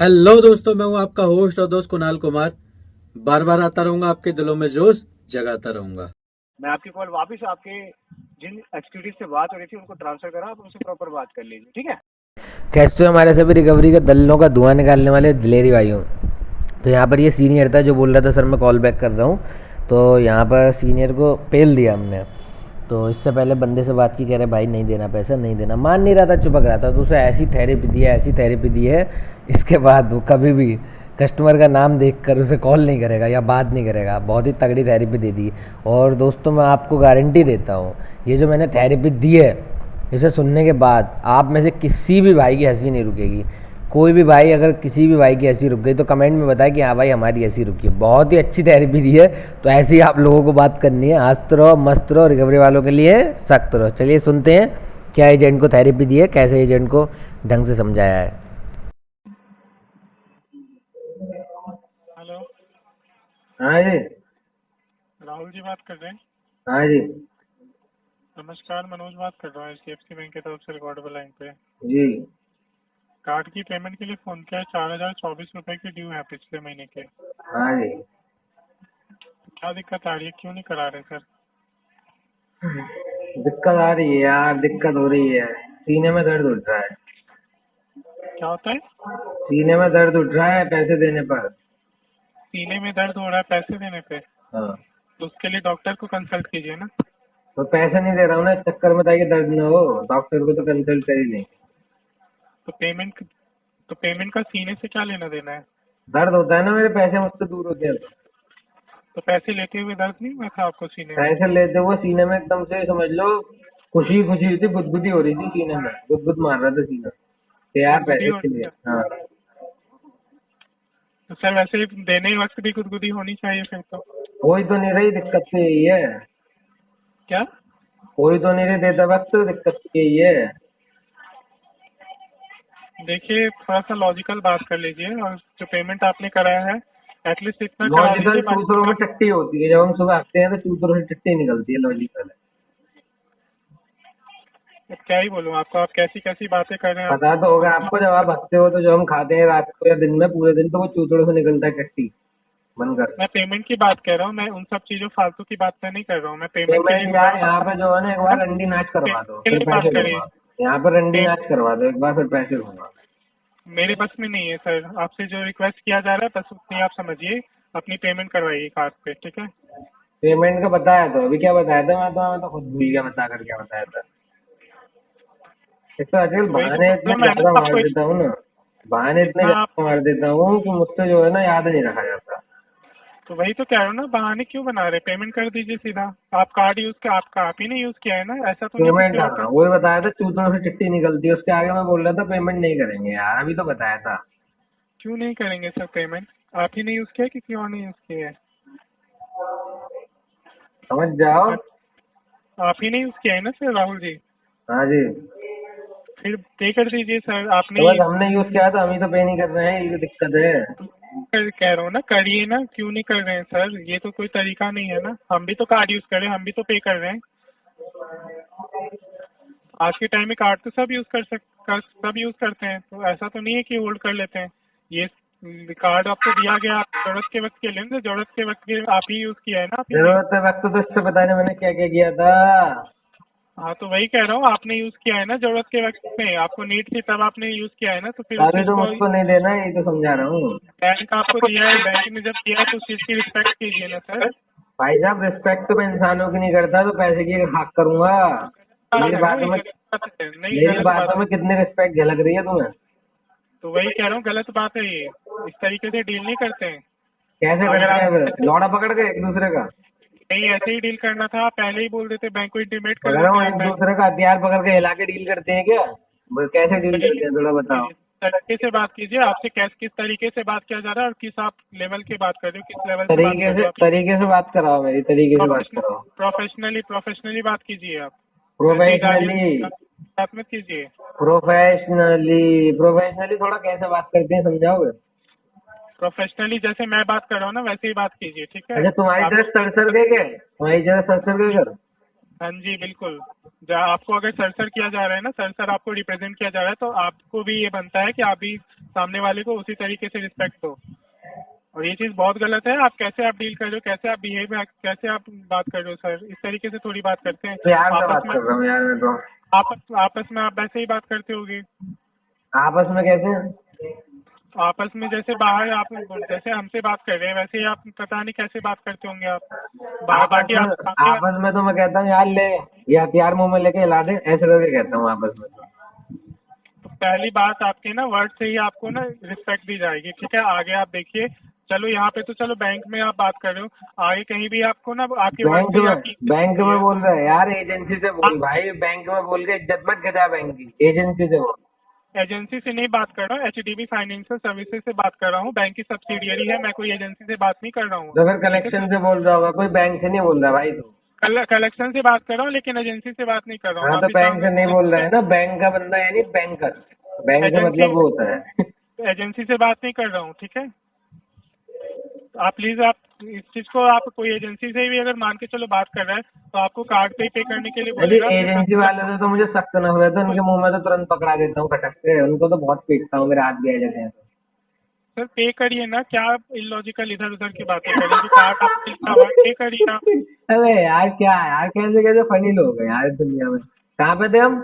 Hello दोस्तों, मैं हूं आपका होस्ट और दोस्त कुणाल कुमार। बार बार आता रहूंगा, आपके दिलों में जोश जगाता रहूंगा। मैं आपकी कॉल वापस आपके जिन एक्सक्यूटिव से बात हो रही थी उनको ट्रांसफर करा, आप उनसे प्रॉपर बात कर लीजिए, ठीक है। कैसे हो हमारे सभी रिकवरी के दल्लों का धुआं निकालने वाले दिलेरी भाइयों। तो यहाँ पर ये सीनियर था जो बोल रहा था सर मैं कॉल बैक कर रहा हूँ। तो यहाँ पर सीनियर को पेल दिया हमने। तो इससे पहले बंदे से बात की, कह रहे भाई नहीं देना पैसा, नहीं देना, मान नहीं रहा था, चिपक रहा था। तो उसे ऐसी थेरेपी दी है, इसके बाद वो कभी भी कस्टमर का नाम देखकर उसे कॉल नहीं करेगा या बात नहीं करेगा। बहुत ही तगड़ी थेरेपी दे दी। और दोस्तों मैं आपको गारंटी देता हूँ, ये जो मैंने थेरेपी दी है, इसे सुनने के बाद आप में से किसी भी भाई की हंसी नहीं रुकेगी। कोई भी भाई, अगर किसी भी भाई की हंसी रुक गई तो कमेंट में बताए कि हाँ भाई हमारी हंसी रुकी है। बहुत ही अच्छी थेरेपी दी है। तो ऐसे ही आप लोगों को बात करनी है, हंसते रहो, मस्त रहो, रिकवरी वालों के लिए सख्त रहो। चलिए सुनते हैं क्या एजेंट को थेरेपी दी है, कैसे एजेंट को ढंग से समझाया है। हेलो, हाँ जी। राहुल जी बात कर रहे हैं। हाँ जी। नमस्कार, मनोज बात कर रहा हूँ HDFC बैंक की तरफ से, रिकॉर्डेबल लाइन पे। जी। कार्ड की पेमेंट के लिए फोन किया है, 4024 रुपए के ड्यू है पिछले महीने के। हाँ जी। क्या दिक्कत आ रही है, क्यों नहीं करा रहे सर? दिक्कत आ रही है यार, दिक्कत हो रही है। सीने में दर्द उठ रहा है। क्या होता है? सीने में दर्द उठ रहा है पैसे देने पर। सीने में दर्द हो रहा है पैसे देने पे? हाँ। तो उसके लिए डॉक्टर को कंसल्ट कीजिए ना। तो पैसे नहीं दे रहा हूँ ना, इस चक्कर में, ताकि दर्द न हो। डॉक्टर को तो कंसल्ट कर ही नहीं। तो पेमेंट का सीने से क्या लेना देना है? दर्द होता है ना, मेरे पैसे मुझसे दूर होते हैं तो पैसे लेते हुए दर्द नहीं हुआ था आपको सीने में? पैसे लेते हुए सीने में एकदम से समझ लो, खुशी खुशी हुई थी, गुदगुदी हो रही थी सीने में, गुदगुद मार रहा था सीना कि यार गुदगुदी पैसे हो के रही लिए। है? हाँ। तो सर वैसे देने वक्त भी गुदगुदी होनी चाहिए फिर तो। कोई तो नहीं रही, दिक्कत तो यही है। क्या? कोई तो नहीं रही देता वक्त, दिक्कत तो यही है। देखिए, थोड़ा सा लॉजिकल बात कर लीजिए, और जो पेमेंट आपने कराया है एटलीस्ट इतना करा लॉजिकल लीजिए। चूतरों में टट्टी होती है, जब हम सुबह आते हैं तो चूतरों से टट्टी निकलती है, लॉजिकल है। क्या ही बोलूं आपको, आप कैसी कैसी बातें कर रहे हैं पता तो होगा आपको, जब आप हंसते हो तो जो हम खाते हैं रात को या दिन में, पूरे दिन, तो वो चूतरों से निकलता है टट्टी बनकर। मैं पेमेंट की बात कर रहा हूँ, मैं उन सब चीजों फालतू की बात मैं नहीं कर रहा हूँ। मैं पेमेंट के पेमेंट लिए यार, यहाँ पे जो है ना, एक बार रंडी नाच करवा दो के फिर लिए बात पैसे करिए। दूंगा। यहाँ पे रंडी नाच करवा दो एक बार, फिर पैसे दूंगा। मेरे बस में नहीं है सर, आपसे जो रिक्वेस्ट किया जा रहा है बस उतनी आप समझिए, अपनी पेमेंट करवाइए कार्ड पे, ठीक है? पेमेंट का बताया तो अभी क्या बताया था, मैं तो खुद भूल गया बता कर क्या बताया था। एक तो अजय तो वही तो बहाने इतने प्रॉब्लम है ज्यादा ना मार आपको। देता हूँ ना, बहाने इतने जितना आप, ज्यादा मार देता हूँ कि मुझसे जो है ना याद नहीं रखा जाता। तो वही तो कह रहा हूँ ना, बहाने क्यों बना रहे? पेमेंट कर दीजिए सीधा। आप कार्ड यूज कर, आपका आप ही ने यूज किया है ना, ऐसा तो नहीं पेमेंट, किसी और हाँ का। वही बताया था, चूतों से चिट्ठी निकलती है, उसके आगे मैं बोल रहा था पेमेंट नहीं करेंगे यार, अभी तो बताया था। क्यों नहीं करेंगे सर पेमेंट? आप ही ने यूज किया है, किसी और ने यूज किया है? समझ जाओ। आप ही ने यूज किया है ना सर, राहुल जी? हाँ जी। फिर पे कर दीजिए सर, आपने तो ही। बस हमने यूज किया था, हम ही तो पे नहीं कर रहे हैं, ये दिक्कत है। कह रहा हूँ ना, करिए ना, क्यों नहीं कर रहे हैं सर? ये तो कोई तरीका नहीं है ना, हम भी तो कार्ड यूज कर रहे हैं, हम भी तो पे कर रहे हैं। आज के टाइम में कार्ड तो सब यूज करते हैं, तो ऐसा तो नहीं है कि होल्ड कर लेते हैं। ये कार्ड आपको दिया गया, आप जरूरत के वक्त के लिए ना, जरूरत के वक्त के आप ही यूज किया है ना, आप ही ने। जरूरत है वक्त तो इससे बताने मैंने क्या क्या किया था। हाँ, तो वही कह रहा हूँ, आपने यूज किया है ना जरूरत के वक्त में, आपको नीड थी तब आपने यूज किया है ना, तो फिर उस अभी चीज तो को मुझको नहीं देना, ये तो समझा रहा हूँ। बैंक आपको दिया है, बैंक ने जब दिया है तो उस चीज की रिस्पेक्ट कीजिए ना सर। भाई साहब, रिस्पेक्ट तो मैं इंसानों की नहीं करता, तो पैसे की हाक करूंगा। मेरी बातों में नहीं, मेरी गलत बात बातों है। में कितनी रिस्पेक्ट झलक रही है तुम्हें? तो वही कह रहा हूँ, गलत बात है ये, इस तरीके से डील नहीं करते हैं। कैसे अगर करते आप हैं फिर, लौड़ा पकड़ के एक दूसरे का? नहीं ऐसे ही डील करना था, आप पहले ही बोल देते, बैंक को इंटीमेट कर पकड़ रहा हूँ, देते आप एक बैंक। दूसरे का हथियार पकड़ के हिला के डील करते हैं क्या? कैसे डील करते हैं थोड़ा बताओ। तरीके से बात कीजिए, आपसे कैसे किस तरीके से बात किया जा रहा है, और किस आप लेवल की बात कर रहे हो, किस लेवल से बात कर रहे हो आप। तरीके से बात कराओ, मेरी तरीके से बात कराओ। प्रोफेशनली बात कीजिए आप। ऐसे ही प्रोफेशनली। बात मत कीजिए। प्रोफेशनली थोड़ा कैसे बात करते हैं, समझाओगे? प्रोफेशनली जैसे मैं बात कर रहा हूँ ना, वैसे ही बात कीजिए, ठीक है? अच्छा, तुम्हारी तरह सर गए क्या? तुम्हारी तरह सर गए कर। हाँ जी, बिल्कुल। जहाँ आपको अगर सर किया जा रहा है ना, सर आपको रिप्रेजेंट किया जा रहा है, तो आपको भी ये बनता है कि आप भी सामने वाले को उसी तरीके से रिस्पेक्ट दो। और ये चीज बहुत गलत है। आप कैसे डील कर रहे हो, कैसे आप बिहेव, कैसे आप बात कर रहे हो सर, इस तरीके से थोड़ी बात करते हैं। प्यार से बात आपस में कर रहा हूँ यार मैं तो। आपस में आप वैसे ही बात करते होगे। आपस में कैसे? आपस में जैसे बाहर आप जैसे हमसे बात कर रहे हैं वैसे ही आप पता नहीं कैसे बात करते होंगे आप। बाकी आप सामने आपस में तो मैं कहता हूँ यार ले ये हथियार मुंह में लेके हिला दे, ऐसे करके कहता हूँ आपस में तो। तो पहली बात आपके ना वर्ड से ही आपको ना रिस्पेक्ट दी जाएगी, ठीक है। आगे आप देखिए, चलो यहाँ पे तो चलो बैंक में आप बात कर रहे हो, आगे कहीं भी आपको ना आपके वर्ड बैंक से ही में आपकी बैंक में बोल रहा है यार, एजेंसी से बोल भाई, बैंक में बोल के इज्जत मत गिरा बैंक की, एजेंसी से बोल। एजेंसी से नहीं बात कर रहा हूँ, एचडीबी फाइनेंशियल सर्विसेज से बात कर रहा हूँ। बैंक की सब्सिडियरी है, मैं कोई एजेंसी से बात नहीं कर रहा हूँ। तो फिर कलेक्शन से बोल रहा होगा, कोई बैंक से नहीं बोल रहा भाई तू। कलेक्शन से बात कर रहा हूँ लेकिन एजेंसी से बात नहीं कर रहा हूँ। हाँ आप तो भी बैंक से नहीं बोल रहा है सामने ना, बैंक का बंदा यानी बैंकर, बैंक का एजेंसी मतलब वो होता है। एजेंसी से बात नहीं कर रहा हूँ, ठीक है। आप प्लीज आप इस चीज को आप कोई एजेंसी से भी अगर मान के चलो बात कर रहा है तो आपको कार्ड पे पे करने के लिए अरे बोलेगा। एजेंसी वाले से तो मुझे सख्त ना हुआ तो उनके मुंह में तो तुरंत पकड़ा देता हूँ खटक से, उनको तो बहुत पीटता हूँ, मेरे हाथ भी आ जाते हैं। सर पे करिए ना, क्या इलॉजिकल इधर उधर की बातें करें जो कार्ड आप लिखा हुआ है, पे करिए ना। अरे यार क्या यार, कैसे कैसे फनी लोग हैं यार इस दुनिया में। कहाँ पे थे हम?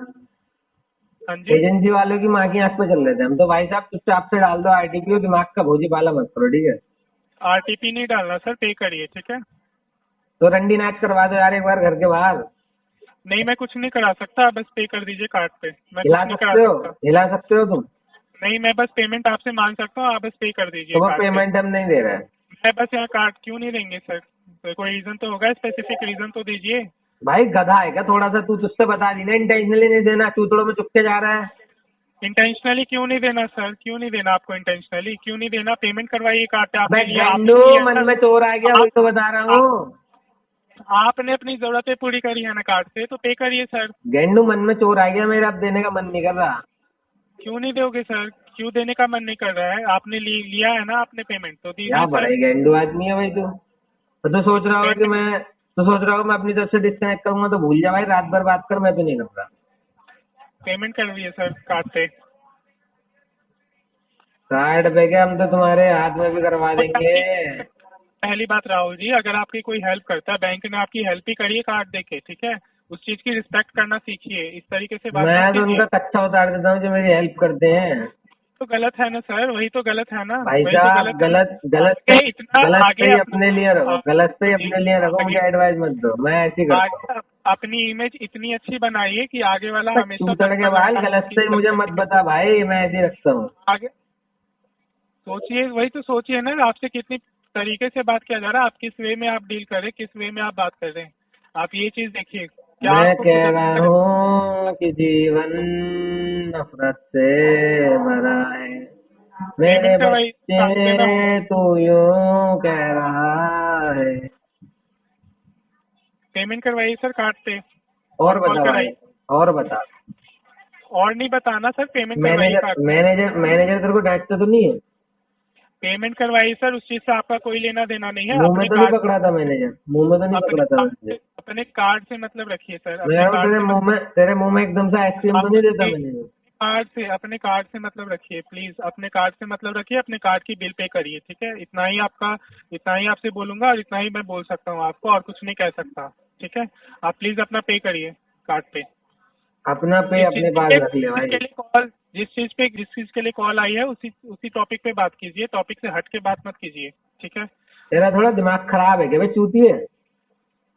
हाँ जी। एजेंसी वालों की माँ की आंख पे चल रहे थे हम तो। भाई साहब चुपचाप से डाल दो आरटीपी और दिमाग का भोजी पाला मत करो, ठीक है। आरटीपी नहीं डालना सर, पे करिए, ठीक है। तो रंडी नाच करवा दो यार एक बार घर के बाहर। नहीं मैं कुछ नहीं करा सकता, बस पे कर दीजिए कार्ड पे, मैं कुछ हिला नहीं सकते करा हो, सकता। हिला सकते हो तुम? नहीं मैं बस पेमेंट आपसे मांग सकता हूँ, आप बस पे कर दीजिए तो वो कार्ड पे। पेमेंट हम नहीं दे रहे हैं। मैं बस यहाँ कार्ड क्यों नहीं देंगे सर, तो कोई रीजन तो होगा, स्पेसिफिक रीजन तो दीजिए। भाई गधा है क्या थोड़ा सा? तू तुझसे बता दी ना, इंटेंशनली नहीं देना, चूतड़ों में चुपके जा रहा है। इंटेंशनली क्यों नहीं देना सर, क्यों नहीं देना आपको, इंटेंशनली क्यों नहीं देना। पेमेंट करवाइए कार्ड पे, आपने मैं लिया, आपने गेंडू लिया मन ना। में चोर आ गया, वही तो बता रहा हूँ। आपने अपनी जरूरतें पूरी करी है ना कार्ड से, तो पे करिए सर। गेंडू मन में चोर आ गया मेरा, अब देने का मन नहीं कर रहा। क्यों नहीं दोगे सर, क्यों देने का मन नहीं कर रहा है, आपने लिया है ना आपने पेमेंट, तो क्या दीजिए बड़ा सर। ही गेंडू आदमी है भाई तू। तो सोच रहा होगा कि पेमेंट मैं, तो सोच रहा होगा मैं अपनी तरफ से डिस्कनेक्ट करूंगा, तो भूल जा भाई, रात भर बात कर, मैं तो नहीं कर रहा। पेमेंट करवाइए सर कार्ड से। कार्ड पे क्या, हम तो तुम्हारे हाथ में भी करवा देंगे। पहली बात राहुल जी, अगर आपकी कोई हेल्प करता है, बैंक ने आपकी हेल्प ही करी है कार्ड देके, ठीक है, उस चीज की रिस्पेक्ट करना सीखिए, इस तरीके से बात मैं मत तो कीजिए। उनका कच्चा उतार देता हूँ जो मेरी हेल्प करते हैं। तो गलत है ना सर, वही तो गलत है ना, भाई वही तो साहब गलत है ना। गलत गलत से, आगे इतना गलत आगे से ही अपना अपने लिए रखो, गलत से ही जी, अपने लिए रखो, मुझे आगे एडवाइस मत दो, मैं ऐसे ही करता हूँ। आगे अपनी इमेज इतनी अच्छी बनाइए कि आगे वाला हमेशा चूतड़ के बाल, गलत से ही मुझे मत बता भाई, मैं ऐसे ही रखता हूँ। आगे सोचिए, वही तो सोचिए ना, आपसे कितनी तरीके से बात किया जा रहा है, आप किस वे में आप डील कर रहे हैं, किस वे में आप बात कर रहे हैं, आप ये चीज देखिए। क्या मैं आपको कह कुछ रहा हूँ कि जीवन नफरत से भरा है, मेरे पेमेंट करवाइए कार्ड पे ना। बच्चे तू यूं कह रहा है। पेमेंट करवाइए सर कार्ड पे और और कॉल बता भाई, कराइए। और बता। और नहीं बताना सर, पेमेंट करवाइए मैनेजर कार्ड पे। मैनेजर मैनेजर तेरे को डांटता तो नहीं है? पेमेंट करवाइए सर, उस चीज से आपका कोई लेना देना नहीं है। मुंह में अपने तो नहीं कार्ड पकड़ा था मैनेजर, मुंह में तो नहीं अपने पकड़ा था कार्ड मैनेजर। से अपने कार्ड से मतलब रखिए सर, मैं अपने कह रहा हूँ कार्ड से मतलब तेरे मुंह में एकदम से आइसक्रीम तो नहीं देता मैनेजर। अपने कार्ड से मतलब रखिए प्लीज, अपने कार्ड से मतलब रखिए, अपने कार्ड की बिल पे करिए, ठीक है। इतना ही आपसे बोलूंगा और इतना ही मैं बोल सकता हूँ आपको, और कुछ नहीं कह सकता, ठीक है। आप प्लीज अपना पे करिए कार्ड पे। अपना पे अपने पास रख ले भाई। जिस चीज के लिए कॉल आई है उसी टॉपिक पे बात कीजिए, टॉपिक से हट के बात मत कीजिए, ठीक है। तेरा थोड़ा दिमाग खराब है क्या भाई, चूती है?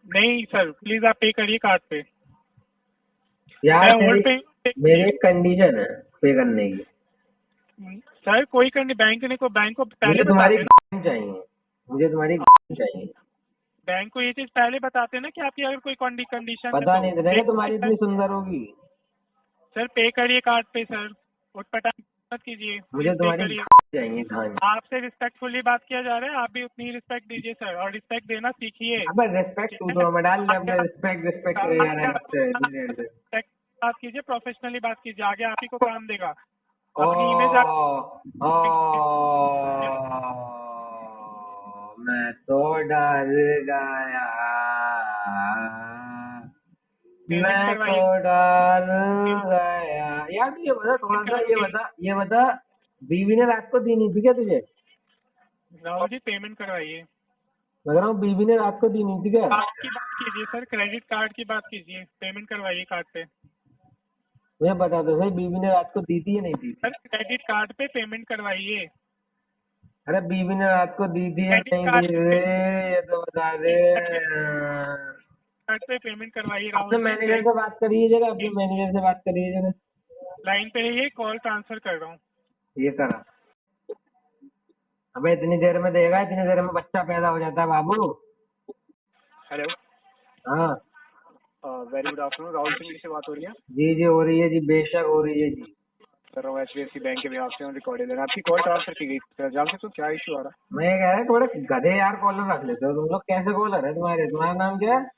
नहीं सर, प्लीज आप पे करिए कार्ड पे। यार मैं होल्ड पे मेरी एक कंडीशन है पे करने की। सर कोई करनी, बैंक को मुझे पहले बता तुम्हारी देना। चाहिए, मुझे तुम्हारी चाहिए। बैंक को ये चीज पहले बताते हैं ना कि आपकी अगर कोई कंडीशन है पता तो नहीं चलेगा तुम्हारी इतनी सुंदर होगी। सर पे करिए कार्ड पे सर, उठपटांग मत कीजिए, मुझे प्लीज पे तुम्हारी करिए। चाहिए खान। आपसे रिस्पेक्टफुली बात किया जा रहा है, आप भी उतनी ही रिस्पेक्ट दीजिए सर, और रिस्पेक्ट देना सीखिए, अबे रिस्पेक्ट ठीक तू है। तो मैं डाल ले आगे अपने रिस्पेक्ट रिस्पेक्ट यार अलग से इतनी देर से। respect बात कीजिए, प्रोफेशनली बात कीजिए, आगे आप ही को काम देगा। ओ अपनी इमेज आप ओ मैं तो डर गया, पेमेंट मैं तो करवाइए। डर गया। यार तू ये बता थोड़ा सा, ये बता बीवी ने रात को दी नहीं थी क्या तुझे? राहुल जी पेमेंट करवाइए। लग रहा हूँ बीवी ने रात को दी नहीं थी क्या? कार्ड की बात कीजिए सर, क्रेडिट कार्ड की बात कीजिए, पेमेंट करवाइए कार्ड पे। मैं बता दो सही, बीवी ने रात को दी थी या नहीं दी थी? सर क्रेडिट कार्ड पे पेमेंट करवाइए। अरे बीवी ने रात को दी थी या क्रेडिट नहीं दी कार्ड रे, ये तो बता दे। कार्ड पे पेमेंट करवाइए अपने राहुल मैनेजर जी। से बात करिए जरा, अपने मैनेजर से बात करिए जरा। लाइन पे रहिए, कॉल ट्रांसफर कर रहा हूँ। ये करा। अबे इतनी देर में देगा, इतनी देर में बच्चा पैदा हो जाता है बाबू। हेलो, हाँ very good afternoon. Rahul Singh से बात हो रही है? जी हो रही है जी, बेशक हो रही है जी। कर रहा हूँ HDFC बैंक के बिहाफ से रिकॉर्डेड है। आपकी कॉल ट्रांसफर की गई। सर जान सकते हो क्या इशू आ रहा मैं ये कह रहा थोड़े गधे यार कॉलर रख लेते हो तुम लोग, कैसे कॉलर है तुम्हारे? तुम्हारा नाम क्या है? है?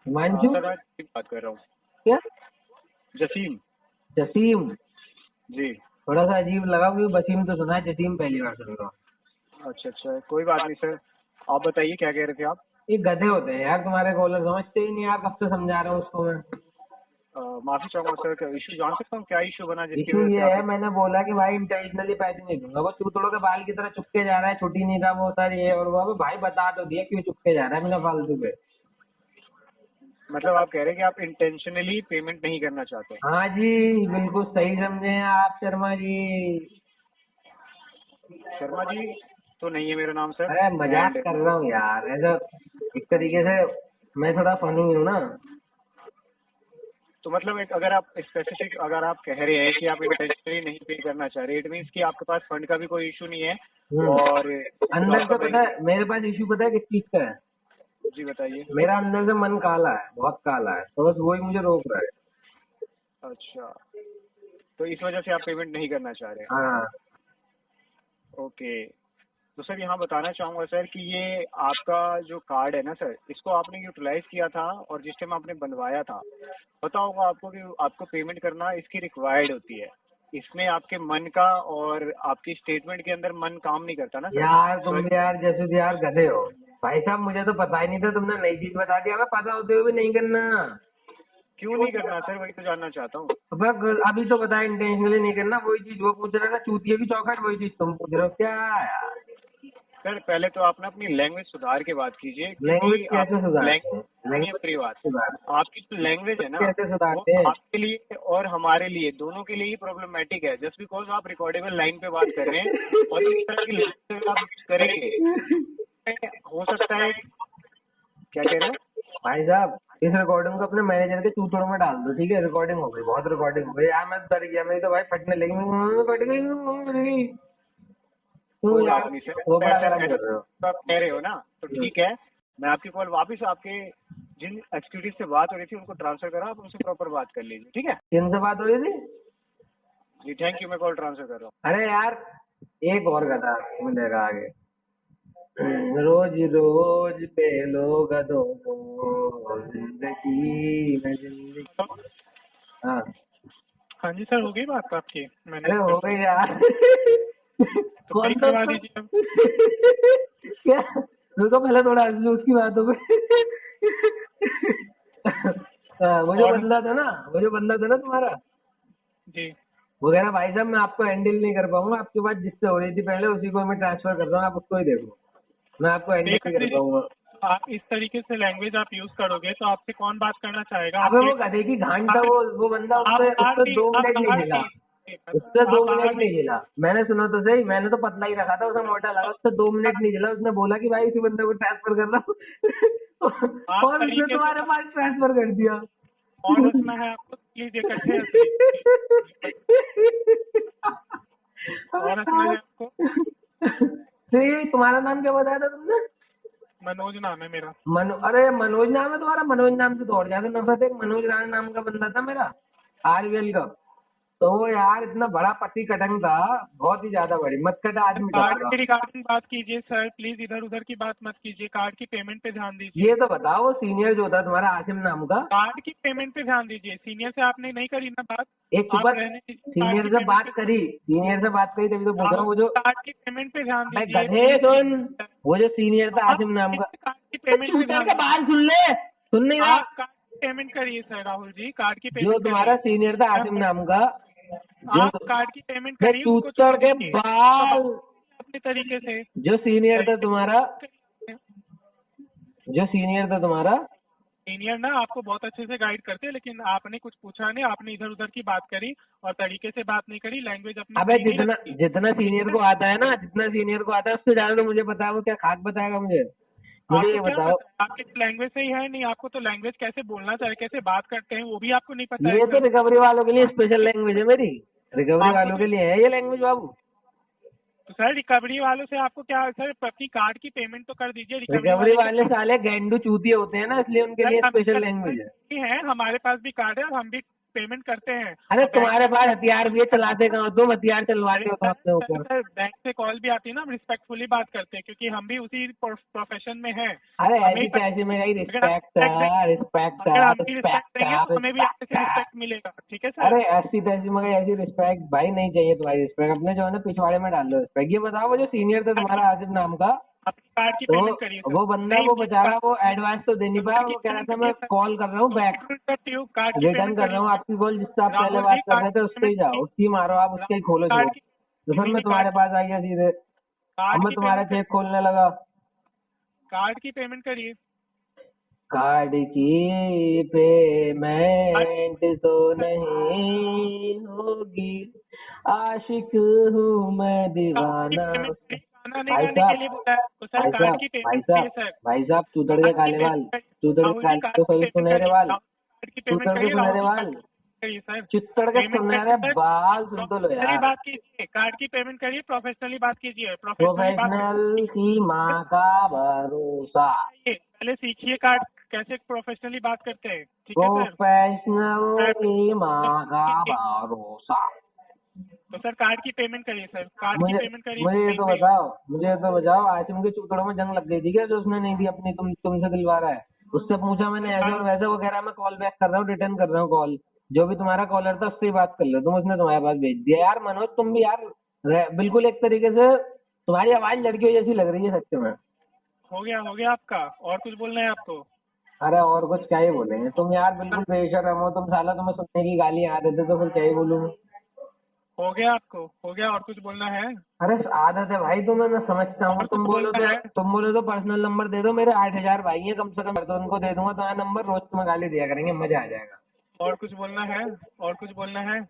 हिमांशु? सर मैं जसीम बात कर रहा हूँ। क्या? जसीम जसीम? जी। थोड़ा सा अजीब लगा, क्योंकि वसीम तो सुना है, जसीम पहली बार सुन रहा हूँ। अच्छा, कोई बात नहीं सर। आप बताइए क्या कह रहे थे आप? ये गधे होते हैं यार तुम्हारे कॉलर, समझते ही नहीं यार, कब से समझा रहा हूँ उसको मैं। माफी चाहूंगा सर, इशू जान सकता हूँ क्या इशू बना जिसकी इशू वजह ये से है, आप? मैंने बोला कि भाई इंटेंशनली पैसे नहीं दूंगा, वो चूतड़ों के बाल की तरह चुपके जा रहा है, छुट्टी नहीं था वो सर ये और वो। अबे भाई बता तो दिया क्यों चुपके जा रहा है बिना फालतू पे। मतलब आप कह रहे हैं कि आप इंटेंशनली पेमेंट नहीं करना चाहते? हाँ जी बिल्कुल सही समझे हैं आप शर्मा जी। शर्मा जी तो नहीं है मेरा नाम सर। अरे मजाक And- कर रहा हूँ यार, ऐसा एक तरीके से मैं थोड़ा फनी हूँ ना। तो मतलब एक अगर आप स्पेसिफिक अगर आप कह रहे हैं कि आप इंटेंशनली नहीं पे करना चाह रहे, इट मीन्स कि आपके पास फंड का भी कोई इशू नहीं है और अंदर से पता है मेरे पास इशू, पता है किस चीज का है? जी बताइए। मेरा अंदर से मन काला है, बहुत काला है, तो बस वही मुझे रोक रहा है। अच्छा, तो इस वजह से आप पेमेंट नहीं करना चाह रहे? हाँ ओके। तो सर यहाँ बताना चाहूँगा सर कि ये आपका जो कार्ड है ना सर, इसको आपने यूटिलाइज किया था और जिस टाइम आपने बनवाया था पता होगा आपको कि आपको पेमेंट करना इसकी रिक्वायर्ड होती है। इसमें आपके मन का और आपकी स्टेटमेंट के अंदर मन काम नहीं करता ना सर। यार तुम भी यार जैसे यार गधे हो भाई साहब, मुझे तो पता ही नहीं था, तुमने नई चीज बता दिया। हमें पता होते हुए भी नहीं करना। क्यों नहीं करना सर, वही तो जानना चाहता हूँ। अभी तो बताया इंटेंशनली नहीं करना, वही चीज वो पूछ रहा था, चूतिए की चौखट, वही चीज तुम पूछ रहे हो क्या यार? सर पहले तो आप ना अपनी लैंग्वेज सुधार के बात कीजिए। लैंग्वेज कैसे सुधारते हैं? लैंग्वेज पूरी बात, आपकी जो लैंग्वेज है ना कैसे सुधारते वो हैं? आपके लिए और हमारे लिए दोनों के लिए ही प्रॉब्लमेटिक है। जस्ट बिकॉज आप रिकॉर्डेबल लाइन पे बात कर रहे हैं और इस तरह की लैंग्वेज आप यूज करेंगे, हो सकता है। क्या कह रहे हो भाई साहब इस रिकॉर्डिंग को अपने मैनेजर के चूतड़ों में डाल दो, ठीक है? रिकॉर्डिंग हो गई, बहुत रिकॉर्डिंग हो गई यार, मैं डर गया, मेरी तो भाई फटने लगी। कोई बात नहीं सर, वो बड़ा ऐसा गरम कर रहे हो। तो आप कह रहे हो ना तो ठीक है। मैं आपकी कॉल वापस आपके जिन एग्जीक्यूटिव से बात हो रही थी उनको ट्रांसफर करा, आप उनसे प्रॉपर बात कर लीजिए, ठीक है? किनसे बात हो रही थी? जी थैंक यू, मैं कॉल ट्रांसफर कर रहा हूँ। अरे यार एक और गधा मिलेगा आगे। रोज रोज पे लोग गधों को जिंदगी में जिंदगी। हाँ हाँ जी सर, हो गई बात आपकी? मैंने अरे हो गई यार। तो कौन पे सा करवा दीजिए अब। क्या? रुको पहले थोड़ा हंसी उसकी बात हो गई। वो जो बंदा था ना, तुम्हारा, जी वो कह रहा भाई साहब मैं आपको हैंडल नहीं कर पाऊंगा, आपके पास जिससे हो रही थी पहले उसी को मैं ट्रांसफर कर रहा हूँ, आप उसको ही देखो, मैं आपको हैंडल पे नहीं कर कर दीजिए। पाऊंगा। आप इस तरीके से लैंग्वेज आप यूज करोगे तो आपसे कौन बात करना चाहेगा? अबे वो गधे की घांट था, वो बंदा, उससे 2 मिनट नहीं हिला, उससे 2 मिनट नहीं हिला। मैंने सुना तो सही, मैंने तो पतला ही रखा था, उसे मोटा लगा, उससे 2 मिनट नहीं हिला। उसने बोला कि भाई इसी बंदे को ट्रांसफर कर रहा हूँ और उसने तुम्हारे पास ट्रांसफर कर दिया। और हंसना है आपको, प्लीज इकट्ठे और हंसना है आपको। तो तुम्हारा नाम क्या बताया था तुमने? मनोज नाम है मेरा। अरे मनोज नाम है तुम्हारा? मनोज नाम से तो और ज्यादा नफरत है। मनोज राणा नाम का बंदा था मेरा आरवीएल का, तो वो यार इतना बड़ा पट्टी कटंग था, बहुत ही ज्यादा बड़ी, मत कटा आदमी कार्ड था। के रिगार्डिंग बात कीजिए सर, प्लीज इधर उधर की बात मत कीजिए। कार्ड की पेमेंट पे ध्यान दीजिए। ये तो बताओ वो सीनियर जो था तुम्हारा आसिम नाम का, कार्ड की पेमेंट पे ध्यान दीजिए। सीनियर से आपने नहीं करी ना बात? एक आप सुपर रहने दीजिए, सीनियर कार्ड से की बात पेमेंट करी, तभी तो बोल रहा हूँ। वो जो कार्ड की पेमेंट पे ध्यान भाई दीजिए। गधे सुन, वो जो सीनियर था आसिम नाम का, कार्ड की पेमेंट पे ध्यान दीजिए। बाहर सुन ले, सुन नहीं रहा? आप कार्ड की पेमेंट करिए सर राहुल जी, कार्ड की जो पेमेंट तुम्हारा करिए। सीनियर था आसिम नाम का, आप कार्ड की पेमेंट मैं करिए, उनको चूतड़ के दीजिए बाल, अपने तरीके से। जो सीनियर था तुम्हारा सीनियर ना आपको बहुत अच्छे से गाइड करते हैं, लेकिन आपने कुछ पूछा नहीं, आपने इधर उधर की बात करी और तरीके से बात नहीं करी, लैंग्वेज अपनी अबे सही नहीं जितना रखी। जितना सीनियर को आता है ना, जितना सीनियर को आता है उससे ज्यादा तो मुझे पता है। वो क्या खाक बताएगा मुझे ये आपको क्या बताओ। पता, आपकी लैंग्वेज सही है नहीं, आपको तो लैंग्वेज कैसे बोलना चाहिए, कैसे बात करते हैं वो भी आपको नहीं पता है ये तो सर। रिकवरी वालों के लिए स्पेशल लैंग्वेज है मेरी, रिकवरी आपको वालों तो के लिए है ये लैंग्वेज बाबू। तो सर रिकवरी वालों से आपको क्या सर, अपनी कार्ड की पेमेंट तो कर दीजिए। रिकवरी रिकवरी वाले वाले साले गेंडू चूतिए होते हैं ना, इसलिए उनके लिए स्पेशल लैंग्वेज है। हमारे पास भी कार्ड है और हम भी पेमेंट करते हैं। अरे और बैंक तुम्हारे पास हथियार भी है, चलाते कहाँ हो तुम? हथियार चलवाते हो तो अपने ऊपर। सर बैंक से कॉल भी आती है ना, हम रिस्पेक्टफुली बात करते हैं क्योंकि हम भी उसी प्रोफेशन में हैं। अरे हमें ऐसी तैसी में गई अगर हम रिस्पेक्ट है, रिस्पेक्ट अगर है, हम भी रिस्पेक्ट देंगे तो हमें भी आपसे रिस्पेक्ट मिलेगा, ठीक है सर। अरे ऐसी तैसी में गई ऐसी रिस्पेक्ट भाई नहीं चाहिए तुम्हारी रिस्पेक्ट। अपने जो है ना पिछवाड़े में डाल लो रिस्पेक्ट। ये बताओ वो जो सीनियर था तुम्हारा आसिफ नाम का, अपनी कार्ड की तो पेमेंट करिए सर। वो बंदा वो बेचारा वो एडवांस तो दे नहीं पाया। वो कह रहा था मैं कॉल कर रहा हूँ बैक, कार्ड की रिटर्न पेमेंट कर रहा हूँ करिए। आपकी कॉल जिससे आप पहले राहुल बात जी, कर रहे कार्ड थे की उससे ही पेमेंट जाओ, उसकी मारो आप, उससे ही खोलो कार्ड चेक। की तो सर मैं तुम्हारे पास आ गया सीधे, अब कार्ड मैं की तुम्हारा पेमेंट चेक खोलने लगा। कार्ड की पेमेंट करिए। कार्ड की पेमेंट तो नहीं होगी, आशिक हूँ मैं दीवाना। खाना नहीं भाई खाने के साहब, लिए बोला है तो सर भाई कार्ड साहब, की भाई पेमेंट साहब, करिए सर। भाई साहब, चूतड़ के कार्ड की काले बाल, पेमेंट करिए। चूतड़ के राहुल जी, काले कार्ड तो की सही पेमेंट सुनहरे करिए। बाल, कार्ड की पेमेंट चूतड़ के करिए। राहुल सुनहरे जी, बाल, कार्ड करिए सर। चित्तड़ के पेमेंट सुनहरे करिए सर। बाल, सुन तो लो प्रोफेशनली यार। बात कीजिए, कार्ड की पेमेंट करिए, प्रोफेशनली बात कीजिए, प्रोफेशनली बात प्रोफेशनल की माँ का भरोसा, करिए। पहले सीखिए कार्ड कैसे प्रोफेशनली बात करते हैं, ठीक है सर। प्रोफेशनल की माँ का भरोसा। तो सर कार्ड की पेमेंट करिए सर, कार्ड की मुझे पेमेंट करिए। मुझे ये तो बताओ आसिम के चूतड़ों में जंग लग गई थी क्या जो उसने नहीं दी अपनी? तुमसे दिलवा रहा है। उससे पूछा मैंने ऐसे और वैसे, वो कह रहा है मैं कॉल बैक कर रहा हूँ, रिटर्न कर रहा हूँ कॉल। जो भी तुम्हारा कॉलर था उससे ही बात कर लो तुम, उसने तुम्हारे पास भेज दिया। यार मनोज तुम भी यार बिल्कुल एक तरीके से तुम्हारी आवाज लड़कियों जैसी लग रही है सच में। हो गया आपका, और कुछ बोलना है आपको? अरे और कुछ क्या ही बोलेंगे, तुम यार बिल्कुल बेशर्म हो तुम साला, तुम्हें सुनने की गाली आ रही थी तो फिर क्या ही बोलूँ। हो गया आपको, हो गया, और कुछ बोलना है? अरे आदत है भाई तुम्हें, मैं समझता हूँ। और कुछ बोलना है? तुम बोलो तो पर्सनल नंबर दे दो, मेरे 8,000 भाई हैं कम से कम, तो उनको दे दूंगा तुम्हारा नंबर, रोज तुम्हें गाली दिया करेंगे, मजा आ जाएगा। और कुछ बोलना है? और कुछ बोलना है?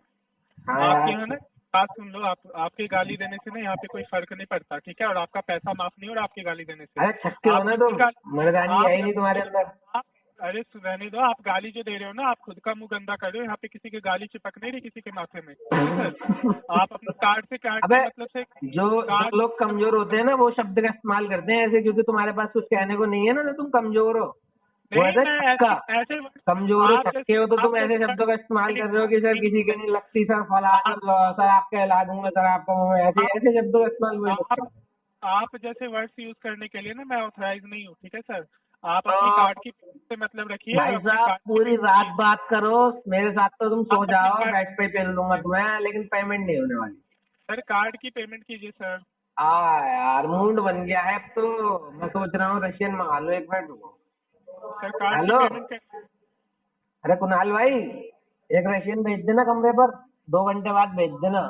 हाँ आपके यार। यहाँ ना बात सुन लो, आपके गाली देने से ना यहाँ पे कोई फर्क नहीं पड़ता, ठीक है, और आपका पैसा माफ नहीं हो रहा आपकी गाली देने से। अरे छक्के हो ना तुम, मर्दानी है ही नहीं तुम्हारे अंदर। अरे रहने दो, आप गाली जो दे रहे हो ना, आप खुद का मुंह गंदा कर रहे हो। यहाँ पे किसी की गाली चिपक नहीं रही किसी के माथे में, ठीक है सर। आप अपने कार्ड से अबे मतलब से जो लोग कमजोर होते हैं ना वो शब्द का इस्तेमाल करते हैं ऐसे, क्योंकि तुम्हारे पास कुछ कहने को नहीं है ना, तो तुम कमजोर हो। वो नहीं, ऐसा मैं छक्का, ऐसे कमजोर हो, आप छक्के हो, तो तुम ऐसे शब्दों का इस्तेमाल कर रहे हो कि सर किसी के नहीं लगती, सर फलाना, सर आपका हिला दूंगा, सर आपका, ऐसे ऐसे शब्दों का इस्तेमाल वही लोग करते हैं। आप जैसे वर्ड्स यूज करने के लिए ना मैं ऑथराइज नहीं हूँ, ठीक है सर। आप अपनी कार्ड की से मतलब रखिए। भाई साहब पूरी रात बात करो मेरे साथ तो तुम सो जाओ, बेड पे पेल दूंगा तुम्हें, लेकिन पेमेंट नहीं होने वाली। सर कार्ड की पेमेंट कीजिए सर। यार मूड बन गया है अब तो, मैं सोच रहा हूँ रशियन मंगा लो, एक मिनट रुको। सर कार्ड की हेलो, पेमेंट कर। अरे कुणाल भाई एक रशियन भेज देना कमरे पर, 2 घंटे बाद भेज देना।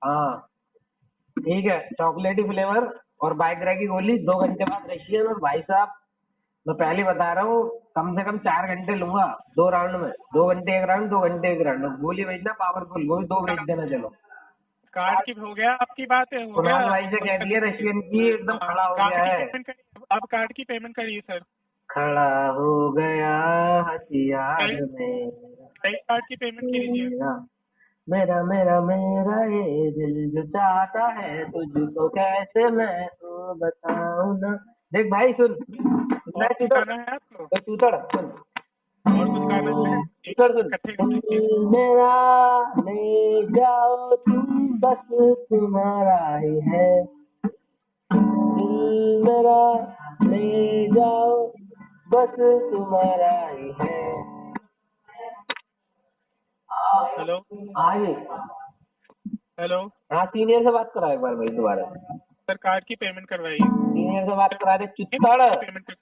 हाँ ठीक है, चॉकलेटी फ्लेवर और बाइग्रा की गोली 2 घंटे बाद रशियन। और भाई साहब मैं पहले बता रहा हूँ कम से कम 4 घंटे लूंगा 2 राउंड में, 2 घंटे एक राउंड, 2 घंटे एक राउंड। गोली भेजना पावरफुल, गोली 2 भेज देना। चलो कार्ड की हो गया, आपकी बात है, हो गया। कुणाल भाई से कह दिया रशियन की एकदम खड़ा हो गया है। अब कार्ड की पेमेंट करिए सर। खड़ा हो गया हथियार में, कार्ड की पेमेंट कीजिए। मेरा मेरा मेरा ये दिल जो चाहता है तुझको कैसे मैं तो बताऊं ना। देख भाई सुन, और कुछ गाना है आपको? चूतड़ सुन, और कुछ गाना है? चूतड़ सुन। मेरा ले जाओ तुम बस तुम्हारा ही है, दिल मेरा ले जाओ बस तुम्हारा ही है। हेलो आइए। हेलो हाँ सीनियर से बात करा एक बार भाई दोबारा। सर कार्ड की पेमेंट करवाइए। सीनियर से बात करा दे चुत्तड़। पेमेंट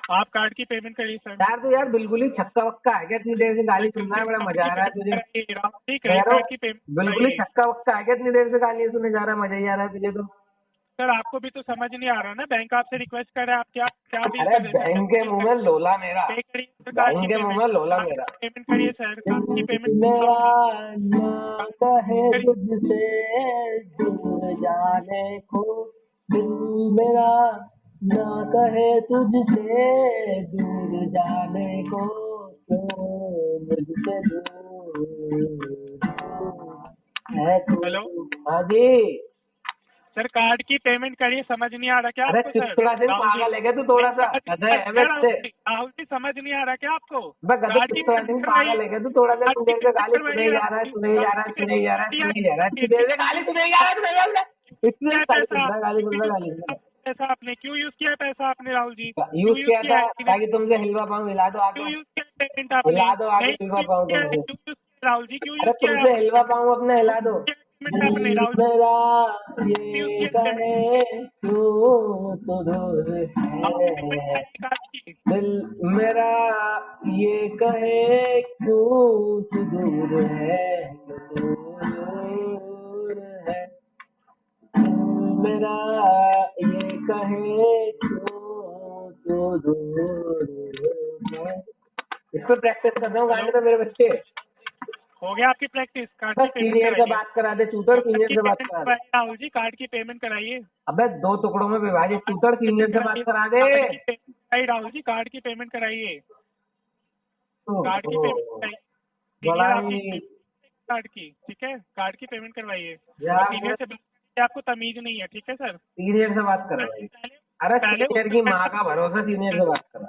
आप कार्ड की पेमेंट करिए सर। यार तो यार बिल्कुल ही छक्का वक्का है क्या? इतनी देर से गाली सुन रहा है, बड़ा मजा आ रहा है तुझे। राहुल जी कह रहा क्रेडिट हूँ, कार्ड की पेमेंट बिल्कुल ही छक्का वक्का है क्या? इतनी देर से गाली सुने जा रहा है, मजा ही आ रहा है तुझे तो। सर आपको भी तो समझ नहीं आ रहा ना, बैंक आपसे रिक्वेस्ट कर रहा है, आप क्या क्या बिल अरे कर देते हैं? बैंक के मुंह में लोला मेरा, पे करिए सर, कार्ड बैंक की के मुंह में लोला मेरा। पेमेंट करिए सर, कार्ड की पेमेंट मेरा ना कहे तुझसे दूर जाने को, दिल मेरा ना कहे तुझसे दूर जाने को, तो मुझसे दूर है तू। हेलो हाँ जी। सर, कार्ड की पेमेंट करिए, समझ नहीं आ रहा क्या अरे आपको सर? चिपकड़ा से पागल है क्या तू? थोड़ा सा राहुल जी समझ नहीं आ रहा क्या आपको? कार्ड की चिपकड़ा से पागल है क्या तू? थोड़ा सा तू देर से गाली सुने जा रहा है, सुने जा रहा है, सुने जा रहा है, सुने जा रहा है, इतनी देर से गाली सुने जा रहा है, सुने जा रहा है, इतनी गाली सुन रहा है, गाली सुन रहा है, गाली सुन रहा है। पैसा आपने क्यों यूज किया? पैसा आपने राहुल जी यूज किया था ताकि तुमसे हिलवा पाऊँ, हिला दो क्यों आगे, यूज किया पेमेंट आपने? हिला दो आगे, नहीं, हिलवा पाऊँ तुमसे। राहुल जी क्यों अरे यूज किया तुमसे हिलवा पाऊँ अपने, हिला दो। पेमेंट आपने? राहुल मेरा ये कहे क्यों तो दूर है, दिल मेरा ये कहे क्यों तू दूर है, दूर है, दिल मेरा ये कहे क्यों तू दूर है। इस पर प्रैक्टिस कर रहा हूँ गाने में मेरे बच्चे। हो गया आपकी प्रैक्टिस? कार्ड बस की पेमेंट सीनियर से कराइए बात करा दे, शूटर सीनियर से बात करा दे। राहुल जी, कार्ड की पेमेंट कराइए। अबे 2 टुकड़ों में विभाजित शूटर सीनियर से बात करा दे। राहुल जी, कार्ड की पेमेंट कराइए, कार्ड की पेमेंट कराइए। बड़ा आपकी ही कार्ड की, ठीक है, कार्ड की पेमेंट करवाइए। यार, सीनियर से आपको तमीज नहीं है, ठीक है सर? सीनियर से बात करा भाई। अरे सीनियर की माँ का भरोसा, सीनियर से बात करा।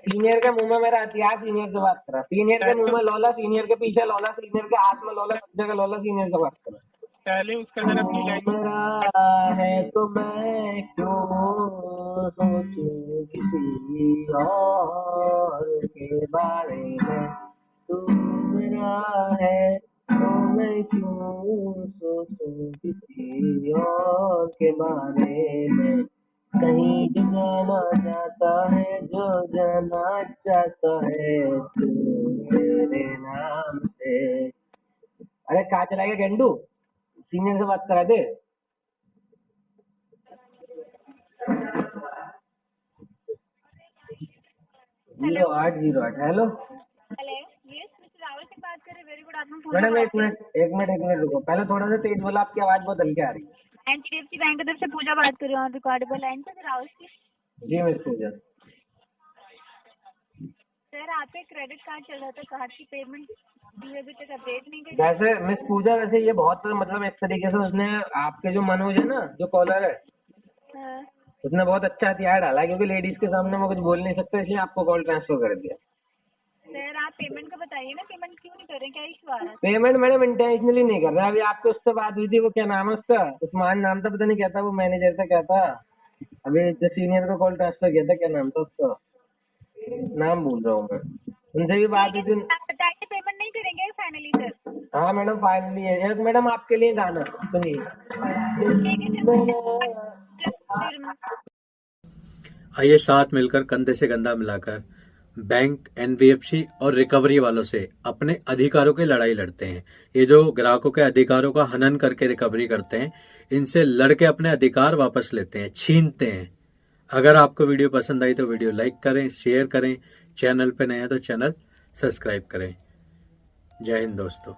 सीनियर के मुंह में मेरा हथियार, सीनियर से बात करा। सीनियर के मुंह में लोला, सीनियर के पीछे लोला, सीनियर के हाथ में लोला, सब जगह लोला, सीनियर से बात करा। पहले उसका जरा अपनी लैंग्वेज मेरा है तो मैं क्यों सोचूं किसी और के बारे में, तू मेरा है तो मैं क्यों सोचूं किसी और के बारे में, कहीं जो जाना चाहता है, जो जाना चाहता है तू मेरे नाम से। अरे कहाँ चला गया गेंडू? सीनियर से बात करा दे। 0808। Hello hello, yes mister Rawal से बात कर रहे हैं। Very good afternoon. मैडम एक मिनट रुको, पहले थोड़ा सा तेज बोला, आपकी आवाज बहुत हल्की आ रही है। एचडीएफसी बैंक की तरफ से पूजा बात कर रही हूँ, रिकॉर्डेबल लाइन से रावल की। जी मिस पूजा। सर, आप पे क्रेडिट कार्ड चल रहा था, कार्ड की पेमेंट अभी तक अपडेट नहीं करी। वैसे मिस पूजा, वैसे ये बहुत मतलब एक तरीके से उसने आपके जो मनोज है ना, जो कॉलर है, हाँ। उसने बहुत अच्छा हथियार डाला, क्योंकि लेडीज के सामने मैं कुछ बोल नहीं सकता, इसलिए आपको कॉल ट्रांसफर कर दिया। सर, आप पेमेंट का बताइए ना, पेमेंट क्यों नहीं कर रहे हैं, क्या इशू आ रहा है? पेमेंट मैडम इंटेंशनली नहीं कर रहा। अभी आपको उससे बात हुई थी, वो क्या नाम है उसका, उस्मान नाम था, पता नहीं क्या था, वो मैनेजर था क्या था, अभी जो सीनियर को कॉल ट्रांसफर किया था, क्या नाम था उसका, नाम भूल रहा हूँ मैं। उनसे भी बात हुई थी। आप बताइए, पेमेंट नहीं करेंगे फाइनली सर? हाँ मैडम फाइनली है। एक मैडम आपके लिए गाना सुनिए। आइए साथ मिलकर कंधे से कंधा मिलाकर बैंक, एनबीएफसी और रिकवरी वालों से अपने अधिकारों की लड़ाई लड़ते हैं। ये जो ग्राहकों के अधिकारों का हनन करके रिकवरी करते हैं, इनसे लड़के अपने अधिकार वापस लेते हैं, छीनते हैं। अगर आपको वीडियो पसंद आई तो वीडियो लाइक करें, शेयर करें, चैनल पे नए हैं तो चैनल सब्सक्राइब करें। जय हिंद दोस्तों।